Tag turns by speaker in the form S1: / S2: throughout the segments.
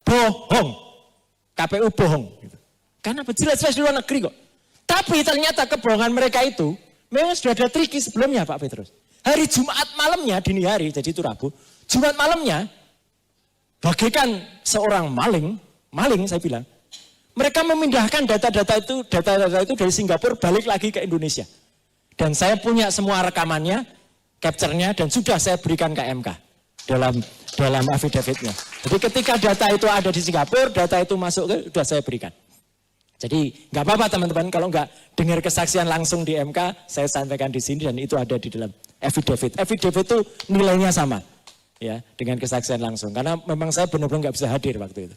S1: bohong. KPU bohong. Gitu. Karena jelas-jelas di luar negeri kok. Tapi ternyata kebohongan mereka itu memang sudah ada triki sebelumnya Pak Petrus. Hari Jumat malamnya, dini hari, jadi itu Rabu. Jumat malamnya, bagaikan seorang maling saya bilang. Mereka memindahkan data-data itu dari Singapura balik lagi ke Indonesia. Dan saya punya semua rekamannya, capture-nya, dan sudah saya berikan ke MK dalam affidavit-nya. Jadi ketika data itu ada di Singapura, data itu masuk ke, sudah saya berikan. Jadi nggak apa-apa teman-teman, kalau nggak dengar kesaksian langsung di MK, saya sampaikan di sini dan itu ada di dalam affidavit. Affidavit itu nilainya sama, ya, dengan kesaksian langsung. Karena memang saya benar-benar nggak bisa hadir waktu itu.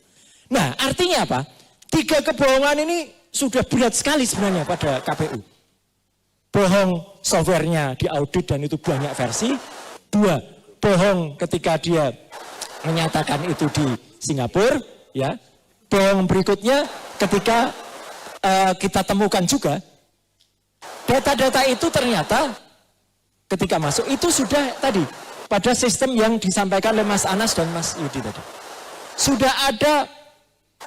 S1: Nah, artinya apa? 3 kebohongan ini sudah berat sekali sebenarnya pada KPU. Bohong softwarenya diaudit dan itu banyak versi. 2, bohong ketika dia menyatakan itu di Singapura, ya. Bohong berikutnya ketika kita temukan juga data-data itu ternyata ketika masuk itu sudah tadi pada sistem yang disampaikan oleh Mas Anas dan Mas Yudi tadi. Sudah ada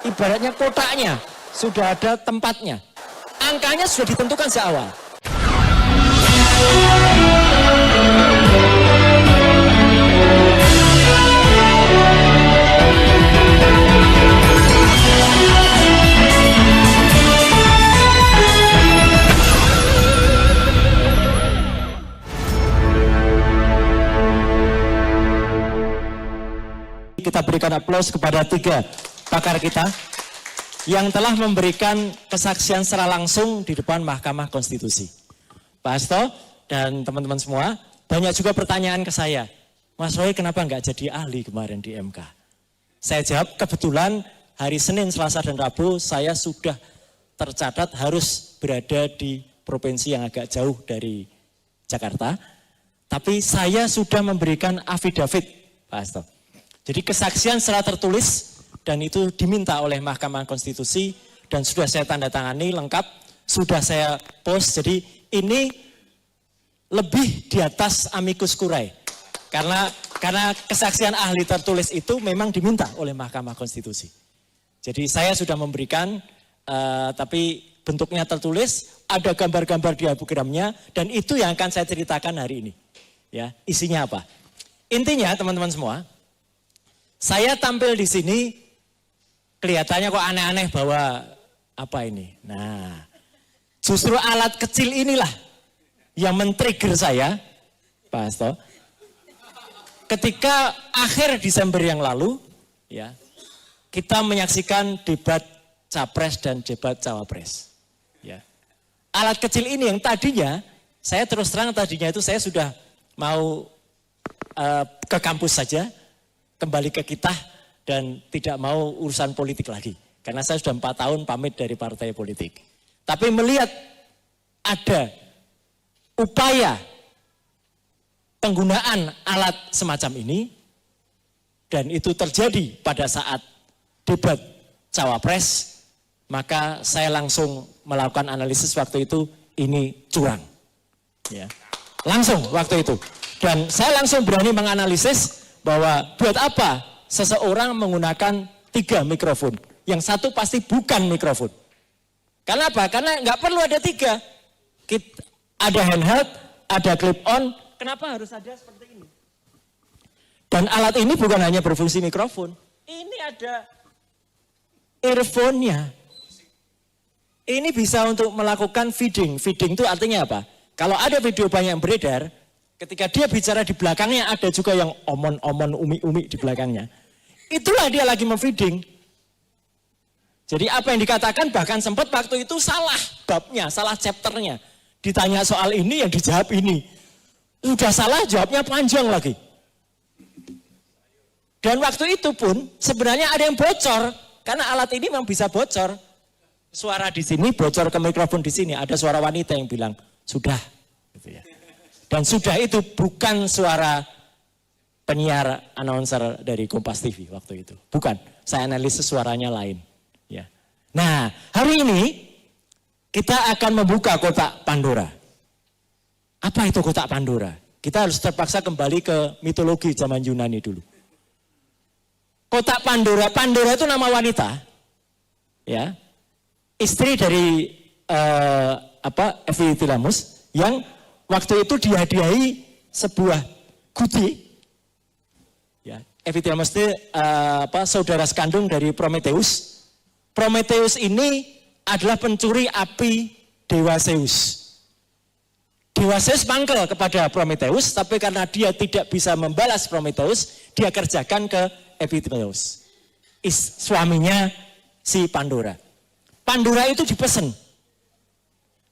S1: ibaratnya kotaknya, sudah ada tempatnya. Angkanya sudah ditentukan sejak awal. Kita berikan aplaus kepada 3 pakar kita yang telah memberikan kesaksian secara langsung di depan Mahkamah Konstitusi. Pak Hasto dan teman-teman semua, banyak juga pertanyaan ke saya. Mas Roy kenapa nggak jadi ahli kemarin di MK? Saya jawab, kebetulan hari Senin, Selasa, dan Rabu saya sudah tercatat harus berada di provinsi yang agak jauh dari Jakarta. Tapi saya sudah memberikan affidavit, Pak Hasto. Jadi kesaksian secara tertulis dan itu diminta oleh Mahkamah Konstitusi dan sudah saya tanda tangani lengkap, sudah saya post. Jadi ini lebih di atas amicus curiae. Karena kesaksian ahli tertulis itu memang diminta oleh Mahkamah Konstitusi. Jadi saya sudah memberikan tapi bentuknya tertulis, ada gambar-gambar diagramnya dan itu yang akan saya ceritakan hari ini. Ya, isinya apa? Intinya teman-teman semua, saya tampil di sini kelihatannya kok aneh-aneh bahwa apa ini. Nah, justru alat kecil inilah yang men-trigger saya, Pak Hasto. Ketika akhir Desember yang lalu, ya, kita menyaksikan debat Capres dan debat Cawapres. Ya. Alat kecil ini yang tadinya, saya terus terang tadinya itu saya sudah mau ke kampus saja, kembali ke kita dan tidak mau urusan politik lagi. Karena saya sudah 4 tahun pamit dari partai politik. Tapi melihat ada upaya penggunaan alat semacam ini, dan itu terjadi pada saat debat Cawapres, maka saya langsung melakukan analisis waktu itu, ini curang. Ya. Langsung waktu itu. Dan saya langsung berani menganalisis bahwa buat apa seseorang menggunakan 3 mikrofon. Yang satu pasti bukan mikrofon. Karena apa? Karena nggak perlu ada 3. Ada handheld, ada clip on. Kenapa harus ada seperti ini? Dan alat ini bukan hanya berfungsi mikrofon. Ini ada earphone-nya. Ini bisa untuk melakukan feeding. Feeding itu artinya apa? Kalau ada video banyak yang beredar, ketika dia bicara di belakangnya ada juga yang omon-omon, umi-umi di belakangnya. Itulah dia lagi memfeeding. Jadi apa yang dikatakan bahkan sempat waktu itu salah babnya, salah chapternya. Ditanya soal ini yang dijawab ini. Udah salah jawabnya panjang lagi. Dan waktu itu pun sebenarnya ada yang bocor. Karena alat ini memang bisa bocor. Suara di sini bocor ke mikrofon di sini. Ada suara wanita yang bilang, sudah. Gitu ya. Dan sudah itu bukan suara penyiar announcer dari Kompas TV waktu itu. Bukan, saya analisis suaranya lain. Ya. Nah, hari ini kita akan membuka kotak Pandora. Apa itu kotak Pandora? Kita harus terpaksa kembali ke mitologi zaman Yunani dulu. Kotak Pandora, Pandora itu nama wanita, ya, istri dari Epictetus yang waktu itu dihadiahi sebuah guti. Ya, Epictetus itu saudara sekandung dari Prometheus. Prometheus ini adalah pencuri api Dewa Zeus. Dewa Zeus mangkel kepada Prometheus, tapi karena dia tidak bisa membalas Prometheus, dia kerjakan ke Epictetus, suaminya si Pandora. Pandora itu dipesan,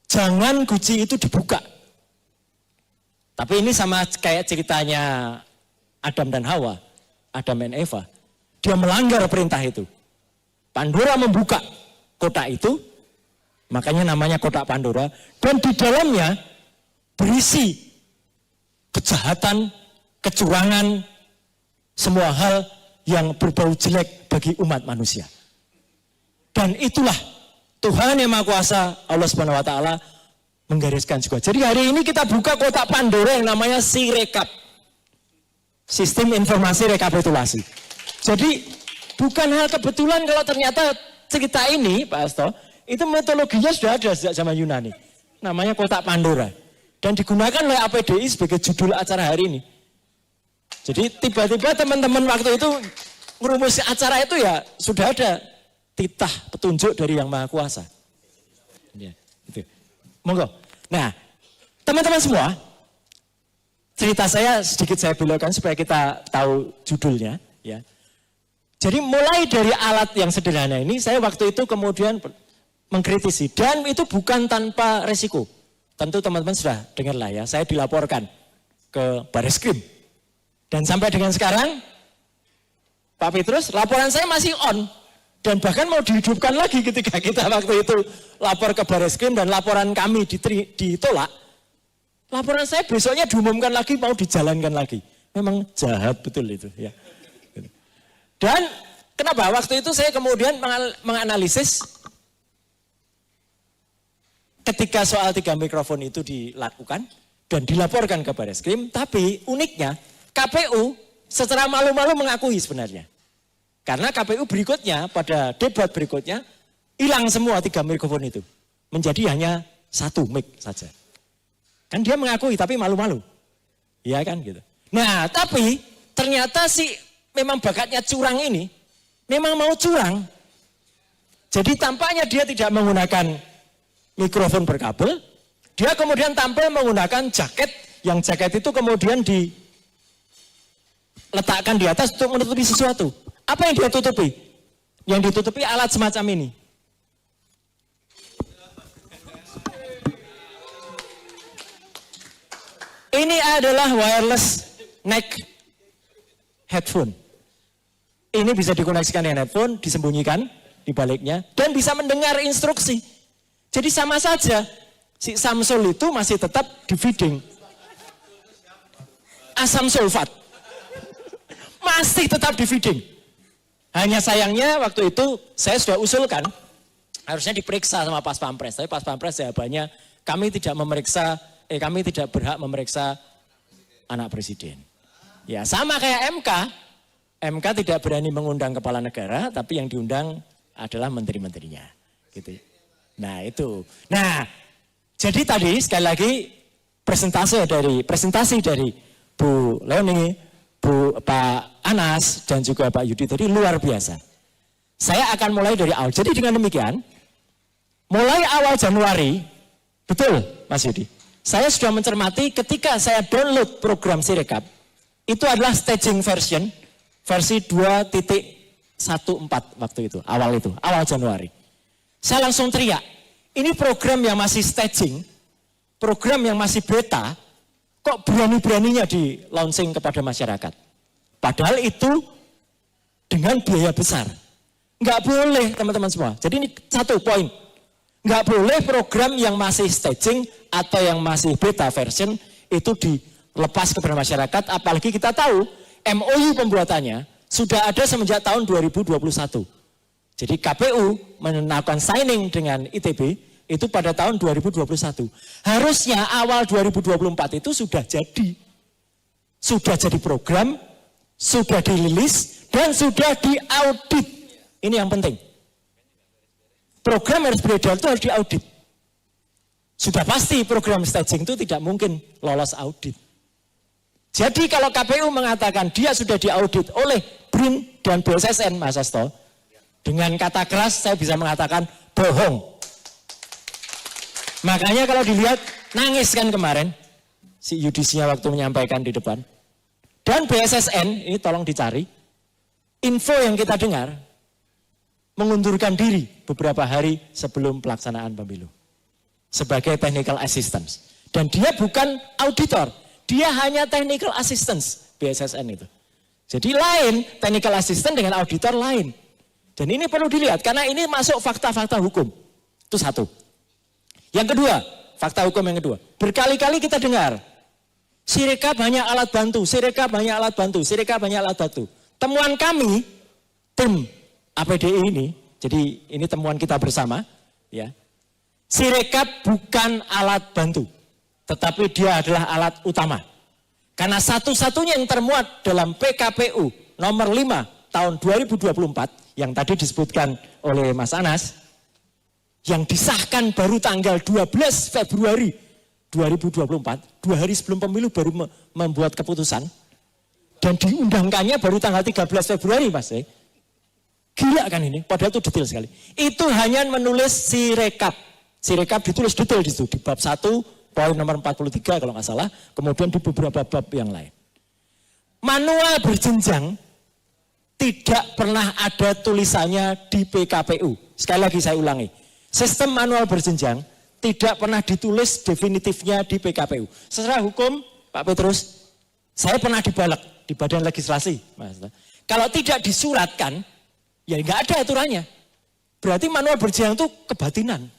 S1: jangan guci itu dibuka. Tapi ini sama kayak ceritanya Adam dan Hawa, Adam dan Eva. Dia melanggar perintah itu. Pandora membuka kotak itu, makanya namanya kotak Pandora. Dan di dalamnya berisi kejahatan, kecurangan, semua hal yang berbau jelek bagi umat manusia. Dan itulah Tuhan yang Maha Kuasa, Allah Subhanahu wa taala menggariskan juga. Jadi hari ini kita buka kotak Pandora yang namanya Sirekap. Sistem informasi rekapitulasi. Jadi bukan hal kebetulan kalau ternyata cerita ini, Pak Asto, itu metodologinya sudah ada sejak zaman Yunani. Namanya kotak Pandora. Dan digunakan oleh APDI sebagai judul acara hari ini. Jadi tiba-tiba teman-teman waktu itu merumus acara itu ya sudah ada titah petunjuk dari Yang Maha Kuasa. Ya, gitu. Monggo. Nah, teman-teman semua, cerita saya sedikit saya belokkan supaya kita tahu judulnya. Ya. Jadi mulai dari alat yang sederhana ini, saya waktu itu kemudian mengkritisi. Dan itu bukan tanpa resiko. Tentu teman-teman sudah dengar lah ya, saya dilaporkan ke Bareskrim. Dan sampai dengan sekarang, Pak Petrus, laporan saya masih on. Dan bahkan mau dihidupkan lagi ketika kita waktu itu lapor ke Bareskrim dan laporan kami ditolak. Laporan saya besoknya diumumkan lagi, mau dijalankan lagi. Memang jahat betul itu. Ya. Dan kenapa? Waktu itu saya kemudian menganalisis ketika soal 3 mikrofon itu dilakukan dan dilaporkan ke Bareskrim. Tapi uniknya, KPU secara malu-malu mengakui sebenarnya. Karena KPU berikutnya, pada debat berikutnya, hilang semua 3 mikrofon itu. Menjadi hanya 1 mic saja. Kan dia mengakui, tapi malu-malu. Iya kan gitu. Nah, tapi ternyata memang bakatnya curang ini, memang mau curang. Jadi tampaknya dia tidak menggunakan mikrofon berkabel. Dia kemudian tampil menggunakan jaket, yang jaket itu kemudian letakkan di atas untuk menutupi sesuatu. Apa yang dia tutupi? Yang ditutupi alat semacam ini. Ini adalah wireless neck headphone. Ini bisa dikoneksikan dengan headphone, disembunyikan di baliknya, dan bisa mendengar instruksi. Jadi sama saja, si Samsul itu masih tetap di feeding. Asam sulfat. Masih tetap di feeding. Hanya sayangnya waktu itu saya sudah usulkan harusnya diperiksa sama Pas Pampres. Tapi Pas Pampres jawabannya kami tidak berhak memeriksa anak presiden. Ya sama kayak MK. MK tidak berani mengundang kepala negara, tapi yang diundang adalah menteri-menterinya. Gitu. Nah itu. Nah jadi tadi sekali lagi presentasi dari Bu Leoni, Pak Anas dan juga Pak Yudi tadi luar biasa. Saya akan mulai dari awal. Jadi dengan demikian, mulai awal Januari, betul Mas Yudi, saya sudah mencermati ketika saya download program Sirekap, itu adalah staging version, versi 2.14 waktu itu, awal Januari. Saya langsung teriak, ini program yang masih staging, program yang masih beta, kok berani-beraninya di launching kepada masyarakat. Padahal itu dengan biaya besar. Nggak boleh teman-teman semua. Jadi ini satu poin. Nggak boleh program yang masih staging atau yang masih beta version itu dilepas kepada masyarakat. Apalagi kita tahu MOU pembuatannya sudah ada semenjak tahun 2021. Jadi KPU melakukan signing dengan ITB itu pada tahun 2021. Harusnya awal 2024 itu sudah jadi program, sudah dirilis Dan sudah diaudit. Ini yang penting. Program harus beredar itu harus diaudit. Sudah pasti program staging itu tidak mungkin lolos audit. Jadi kalau KPU mengatakan dia sudah diaudit oleh BRIN dan BSSN, Mas Hasto, dengan kata keras saya bisa mengatakan bohong. Makanya kalau dilihat nangis kan kemarin si yudisinya waktu menyampaikan di depan. Dan BSSN, ini tolong dicari, info yang kita dengar mengundurkan diri beberapa hari sebelum pelaksanaan pemilu sebagai technical assistance. Dan dia bukan auditor, dia hanya technical assistance BSSN itu. Jadi lain, technical assistant dengan auditor lain. Dan ini perlu dilihat karena ini masuk fakta-fakta hukum. Itu satu. Yang kedua, fakta hukum yang kedua. Berkali-kali kita dengar, Sirekap banyak alat bantu, Sirekap banyak alat bantu, Sirekap banyak alat bantu. Temuan kami, tim APDI ini, jadi ini temuan kita bersama, ya. Sirekap bukan alat bantu, tetapi dia adalah alat utama. Karena satu-satunya yang termuat dalam PKPU nomor 5 tahun 2024, yang tadi disebutkan oleh Mas Anas, yang disahkan baru tanggal 12 Februari 2024, 2 hari sebelum pemilu baru membuat keputusan, dan diundangkannya baru tanggal 13 Februari, Mas. Gila kan ini, padahal itu detail sekali. Itu hanya menulis Sirekap. Sirekap ditulis detail di situ, di bab 1, poin nomor 43 kalau nggak salah, kemudian di beberapa bab yang lain. Manual berjenjang tidak pernah ada tulisannya di PKPU. Sekali lagi saya ulangi, sistem manual berjenjang tidak pernah ditulis definitifnya di PKPU. Secara hukum, Pak Petrus, saya pernah dibalek di Badan Legislasi, Mas. Kalau tidak disuratkan, ya nggak ada aturannya. Berarti manual berjenjang itu kebatinan.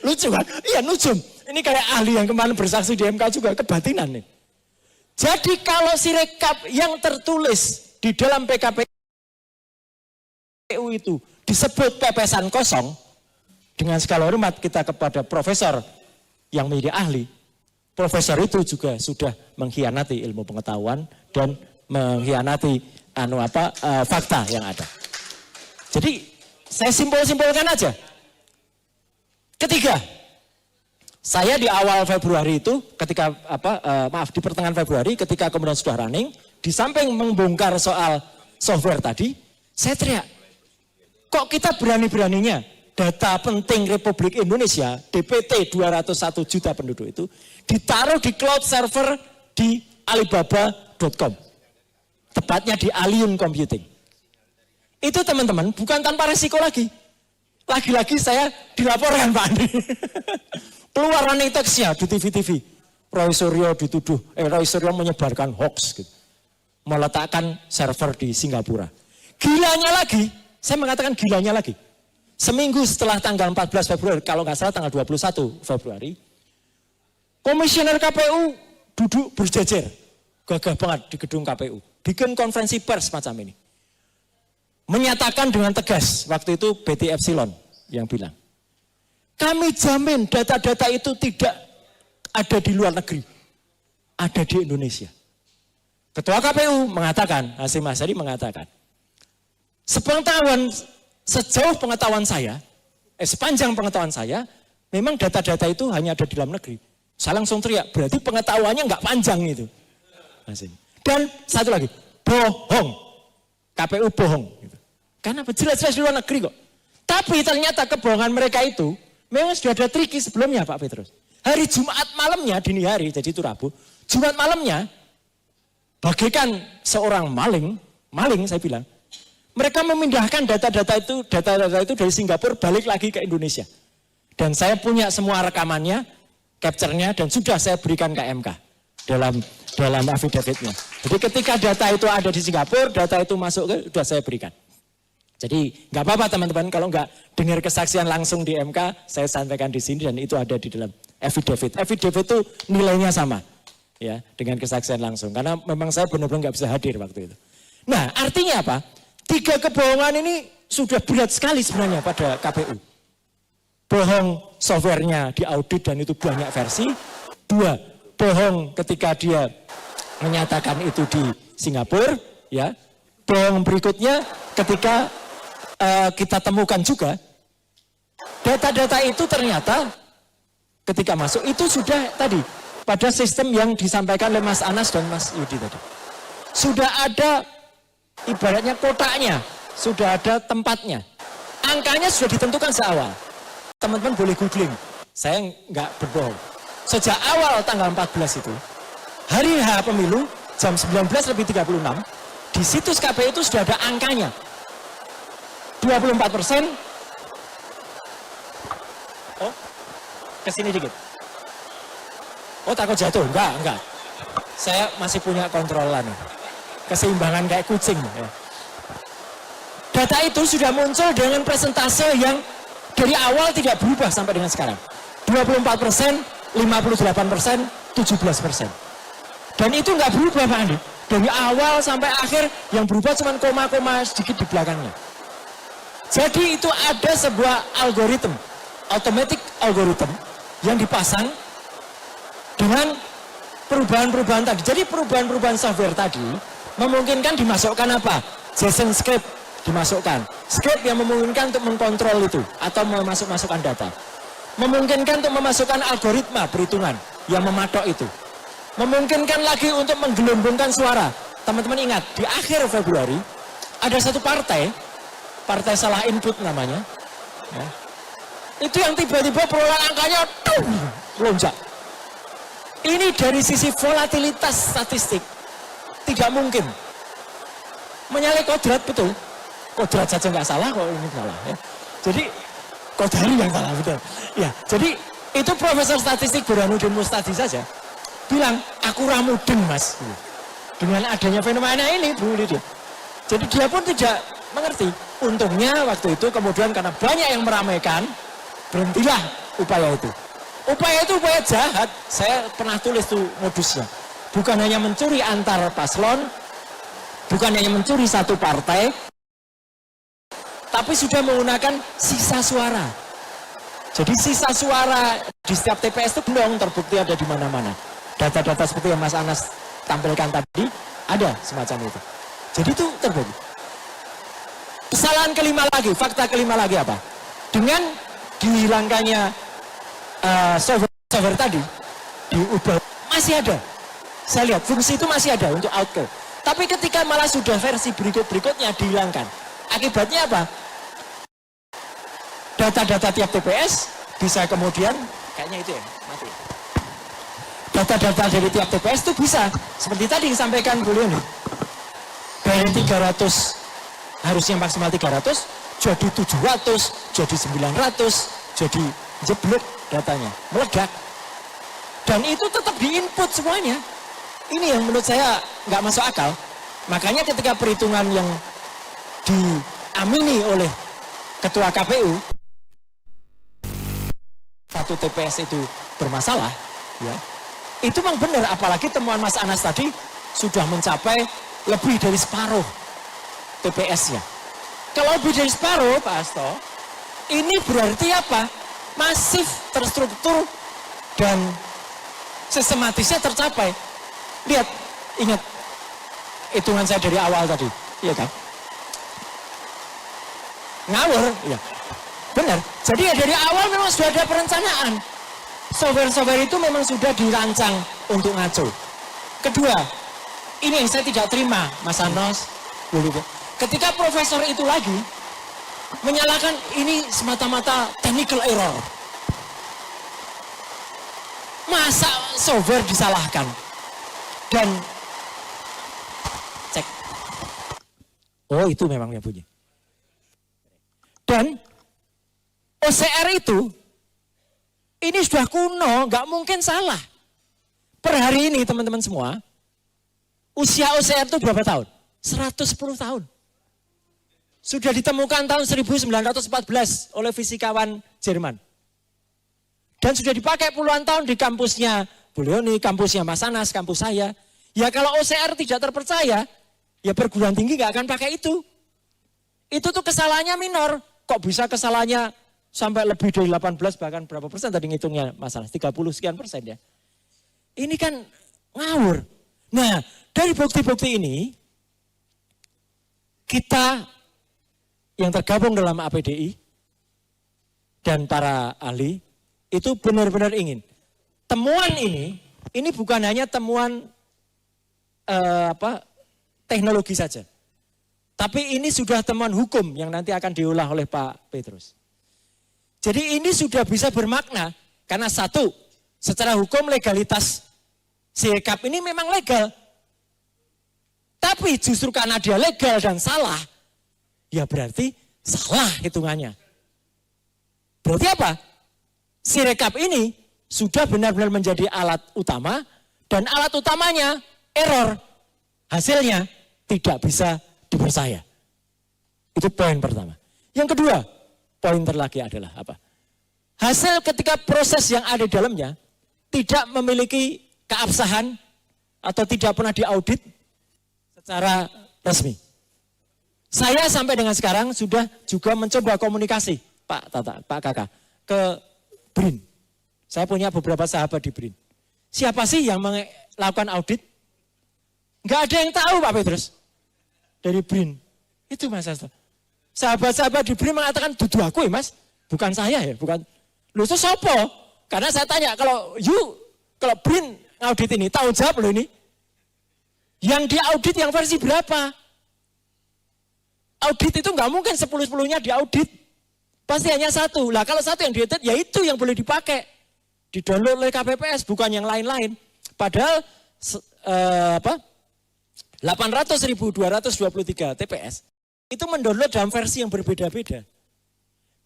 S1: Lucu kan? Iya, nujum. Ini kayak ahli yang kemarin bersaksi di MK juga, kebatinan nih. Jadi kalau Sirekap yang tertulis di dalam PKPU itu disebut pepesan kosong, dengan segala hormat kita kepada profesor yang menjadi ahli, profesor itu juga sudah mengkhianati ilmu pengetahuan dan mengkhianati fakta yang ada. Jadi saya simpulkan aja. Ketiga, saya di awal Februari itu, ketika di pertengahan Februari, ketika kemudian sudah running, di samping membongkar soal software tadi, saya teriak, kok kita berani-beraninya data penting Republik Indonesia, DPT 201 juta penduduk itu, ditaruh di cloud server di alibaba.com. Tepatnya di Allium Computing. Itu teman-teman bukan tanpa resiko lagi. Lagi-lagi saya dilaporkan Pak Andri. Keluar running text-nya di TV-TV. Roy Suryo dituduh, Roy Suryo menyebarkan hoax gitu. Meletakkan server di Singapura. Gilanya lagi, saya mengatakan gilanya lagi. Seminggu setelah tanggal 14 Februari, kalau nggak salah tanggal 21 Februari, komisioner KPU duduk berjejer, gagah banget di gedung KPU, bikin konferensi pers macam ini. Menyatakan dengan tegas, waktu itu BT Epsilon yang bilang, kami jamin data-data itu tidak ada di luar negeri, ada di Indonesia. Ketua KPU mengatakan, Hasyim Asyari mengatakan, sejauh pengetahuan saya, sepanjang pengetahuan saya, memang data-data itu hanya ada di dalam negeri. Saya langsung teriak, berarti pengetahuannya nggak panjang itu. Dan satu lagi, bohong. KPU bohong. Karena jelas-jelas di luar negeri kok. Tapi ternyata kebohongan mereka itu, memang sudah ada triki sebelumnya Pak Petrus. Hari Jumat malamnya, dini hari, jadi itu Rabu, Jumat malamnya, bagaikan seorang maling saya bilang, mereka memindahkan data-data itu dari Singapura balik lagi ke Indonesia. Dan saya punya semua rekamannya, capture-nya, dan sudah saya berikan ke MK dalam affidavit-nya. Jadi ketika data itu ada di Singapura, data itu masuk sudah saya berikan. Jadi nggak apa-apa teman-teman kalau nggak dengar kesaksian langsung di MK, saya sampaikan di sini dan itu ada di dalam affidavit. Affidavit itu nilainya sama, ya, dengan kesaksian langsung. Karena memang saya benar-benar nggak bisa hadir waktu itu. Nah, artinya apa? 3 kebohongan ini sudah berat sekali sebenarnya pada KPU. Bohong softwarenya diaudit dan itu banyak versi. 2, bohong ketika dia menyatakan itu di Singapura, Ya, bohong berikutnya ketika kita temukan juga data-data itu ternyata ketika masuk itu sudah tadi pada sistem yang disampaikan oleh Mas Anas dan Mas Yudi tadi. Sudah ada ibaratnya kotaknya, sudah ada tempatnya. Angkanya sudah ditentukan seawal. Teman-teman boleh googling, saya nggak berbohong. Sejak awal tanggal 14 itu, hari H pemilu, jam 19.36, di situs KPU itu sudah ada angkanya. 24%. Oh, kesini dikit. Oh takut jatuh? Enggak. Saya masih punya kontrolan. Keseimbangan kayak kucing. Ya. Data itu sudah muncul dengan persentase yang dari awal tidak berubah sampai dengan sekarang. 24%, 58%, 17%. Dan itu nggak berubah Pak Andi. Dari awal sampai akhir yang berubah cuma koma-koma sedikit di belakangnya. Jadi itu ada sebuah algoritma, automatic algorithm yang dipasang dengan perubahan-perubahan tadi. Jadi perubahan-perubahan software tadi memungkinkan dimasukkan apa? JSON script dimasukkan. Script yang memungkinkan untuk mengkontrol itu atau memasukkan data. Memungkinkan untuk memasukkan algoritma perhitungan yang mematok itu. Memungkinkan lagi untuk menggelembungkan suara. Teman-teman ingat, di akhir Februari ada satu partai salah input namanya. Ya. Itu yang tiba-tiba perolehan angkanya lonjak. Ini dari sisi volatilitas statistik tidak mungkin. Menyalahi kodrat betul. Kodrat saja nggak salah kok ini salah. Ya. Jadi kodari yang salah betul. Ya, jadi itu Profesor Statistik Burhanuddin Mustadi saja bilang aku ramudeng mas. Dengan adanya fenomena ini Bu Lydia. Jadi dia pun tidak mengerti. Untungnya waktu itu kemudian karena banyak yang meramaikan, berhentilah upaya itu. Upaya itu upaya jahat. Saya pernah tulis tuh modusnya. Bukan hanya mencuri antar paslon, bukan hanya mencuri satu partai, tapi sudah menggunakan sisa suara. Jadi sisa suara di setiap TPS itu belum terbukti ada di mana-mana. Data-data seperti yang Mas Anas tampilkan tadi, ada semacam itu. Jadi itu terbukti. Kesalahan kelima lagi, fakta kelima lagi apa? Dengan dihilangkannya software tadi, diubah, masih ada. Saya lihat fungsi itu masih ada untuk outcome. Tapi ketika malah sudah versi berikutnya dihilangkan. Akibatnya apa? Data-data tiap TPS bisa kemudian, kayaknya itu ya, mati. Data-data dari tiap TPS itu bisa, seperti tadi disampaikan Bu Leoni. Dari 300, harusnya maksimal 300, jadi 700, jadi 900, jadi jeblok datanya, meledak. Dan itu tetap diinput semuanya. Ini yang menurut saya nggak masuk akal. Makanya ketika perhitungan yang diamini oleh Ketua KPU, satu TPS itu bermasalah, ya, itu memang benar. Apalagi temuan Mas Anas tadi sudah mencapai lebih dari separuh TPS-nya. Kalau lebih dari separuh, Pak Hasto, ini berarti apa? Masif, terstruktur, dan sistematisnya tercapai. Lihat, ingat hitungan saya dari awal tadi, iya kan? Ngawur, iya. Benar. Jadi ya dari awal memang sudah ada perencanaan. Software-software itu memang sudah dirancang untuk ngaco. Kedua, ini yang saya tidak terima, Mas Anos, ketika profesor itu lagi menyalahkan ini semata-mata technical error. Masa software disalahkan? Dan cek. Oh, itu memang yang punya. Dan OCR itu ini sudah kuno, nggak mungkin salah. Per hari ini teman-teman semua, usia OCR itu berapa tahun? 110 tahun. Sudah ditemukan tahun 1914 oleh fisikawan Jerman. Dan sudah dipakai puluhan tahun di kampusnya Bu Leoni, kampusnya Mas Anas, kampus saya. Ya kalau OCR tidak terpercaya, ya perguruan tinggi nggak akan pakai itu. Itu tuh kesalahannya minor. Kok bisa kesalahannya sampai lebih dari 18 bahkan berapa persen tadi ngitungnya Mas Anas? 30 sekian persen ya. Ini kan ngawur. Nah, dari bukti-bukti ini, kita yang tergabung dalam APDI dan para ahli itu benar-benar ingin temuan ini bukan hanya temuan teknologi saja, tapi ini sudah temuan hukum yang nanti akan diolah oleh Pak Petrus. Jadi ini sudah bisa bermakna karena satu, secara hukum legalitas Sirekap ini memang legal. Tapi justru karena dia legal dan salah, ya berarti salah hitungannya. Berarti apa? Sirekap ini sudah benar-benar menjadi alat utama dan alat utamanya error. Hasilnya tidak bisa dipercaya. Itu poin pertama. Yang kedua, poin terlagi adalah apa? Hasil ketika proses yang ada di dalamnya tidak memiliki keabsahan atau tidak pernah diaudit secara resmi. Saya sampai dengan sekarang sudah juga mencoba komunikasi Pak Kakak ke BRIN. Saya punya beberapa sahabat di BRIN. Siapa sih yang melakukan audit? Enggak ada yang tahu Pak Petrus. Dari BRIN. Itu Mas Hasto. Sahabat-sahabat di BRIN mengatakan dudu aku ya Mas. Bukan saya ya. Bukan. Lu itu sopo? Karena saya tanya kalau BRIN audit ini, tahu jawab loh ini. Yang diaudit yang versi berapa? Audit itu nggak mungkin 10-10-nya diaudit. Pasti hanya satu. Lah kalau satu yang diaudit, ya itu yang boleh dipakai. Di-download oleh KPPS, bukan yang lain-lain. Padahal 800.223 TPS itu mendownload dalam versi yang berbeda-beda.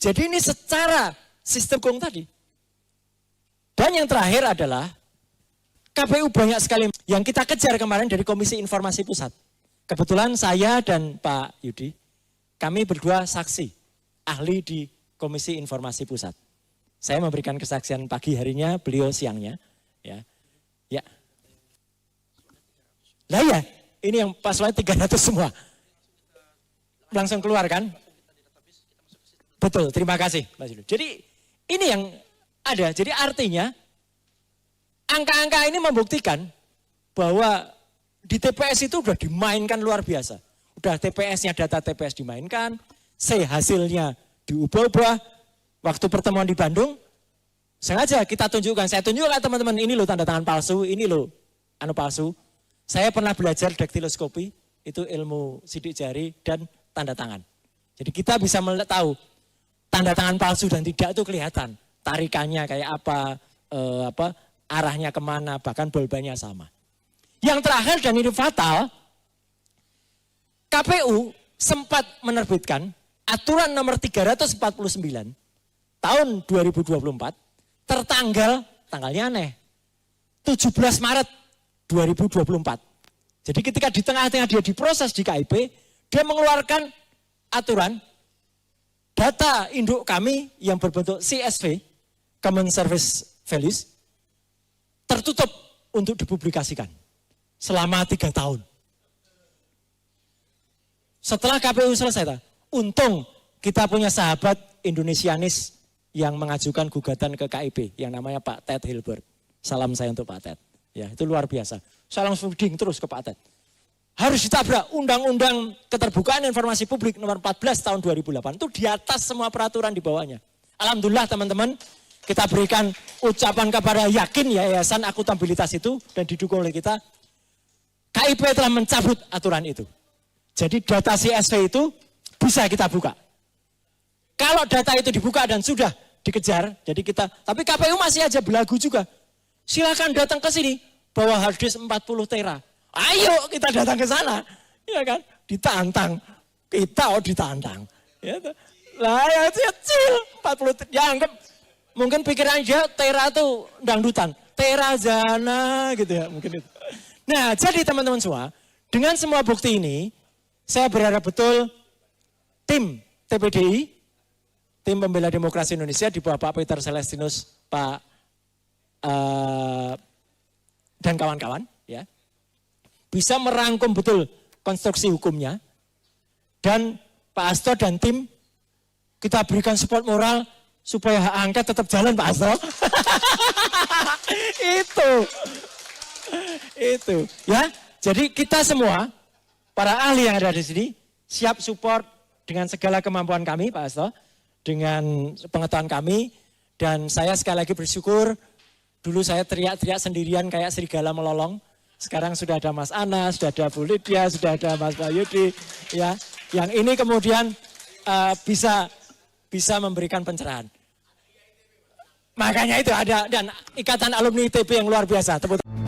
S1: Jadi ini secara sistem hukum tadi. Dan yang terakhir adalah KPU banyak sekali yang kita kejar kemarin dari Komisi Informasi Pusat. Kebetulan saya dan Pak Yudi, kami berdua saksi, ahli di Komisi Informasi Pusat. Saya memberikan kesaksian pagi harinya, beliau siangnya. Ya. Lah ya, ini yang paslon 300 semua. Langsung keluar kan? Betul, terima kasih Mas Yudi. Jadi ini yang ada, jadi artinya angka-angka ini membuktikan bahwa di TPS itu sudah dimainkan luar biasa. Udah TPS-nya, data TPS dimainkan, hasilnya diubah-ubah. Waktu pertemuan di Bandung, sengaja saya tunjukkan teman-teman, ini loh tanda tangan palsu, ini loh palsu. Saya pernah belajar daktiloskopi, itu ilmu sidik jari dan tanda tangan. Jadi kita bisa tahu tanda tangan palsu dan tidak itu kelihatan. Tarikannya kayak apa, arahnya kemana, bahkan bolbanya sama. Yang terakhir dan ini fatal, KPU sempat menerbitkan aturan nomor 349 tahun 2024 tanggalnya aneh, 17 Maret 2024. Jadi ketika di tengah-tengah dia diproses di KIP, dia mengeluarkan aturan data induk kami yang berbentuk CSV, Common Service Values, tertutup untuk dipublikasikan selama 3 tahun. Setelah KPU selesai, untung kita punya sahabat Indonesianis yang mengajukan gugatan ke KIP yang namanya Pak Ted Hilbert. Salam saya untuk Pak Ted. Ya, itu luar biasa. Saya langsung feeding terus ke Pak Ted. Harus ditabrak Undang-Undang Keterbukaan Informasi Publik nomor 14 tahun 2008 itu di atas semua peraturan di bawahnya. Alhamdulillah teman-teman, kita berikan ucapan kepada Yakin Yayasan Akuntabilitas itu dan didukung oleh kita. KIP telah mencabut aturan itu. Jadi data CSV itu bisa kita buka. Kalau data itu dibuka dan sudah dikejar, jadi kita, tapi KPU masih aja belagu juga. Silakan datang ke sini, bawa hard disk 40 tera. Ayo kita datang ke sana, ya kan? Ditantang, kita ditantang. Ya, lah ya kecil, 40 ya anggap mungkin pikiran dia tera itu dangdutan, tera jana gitu ya mungkin itu. Nah jadi teman-teman semua, dengan semua bukti ini, saya berharap betul tim TPDI, tim Pembela Demokrasi Indonesia di bawah Pak Peter Celestinus, Pak dan kawan-kawan, ya, bisa merangkum betul konstruksi hukumnya, dan Pak Hasto dan tim kita berikan support moral supaya hak angket tetap jalan Pak Hasto. itu ya. Jadi kita semua para ahli yang ada di sini siap support dengan segala kemampuan kami Pak Hasto, dengan pengetahuan kami, dan saya sekali lagi bersyukur, dulu saya teriak-teriak sendirian kayak serigala melolong, sekarang sudah ada Mas Anas, sudah ada Bu Lydia, sudah ada Mas Bayudi, ya, yang ini kemudian bisa memberikan pencerahan. Makanya itu ada, dan Ikatan Alumni ITB yang luar biasa. Tepuk tangan.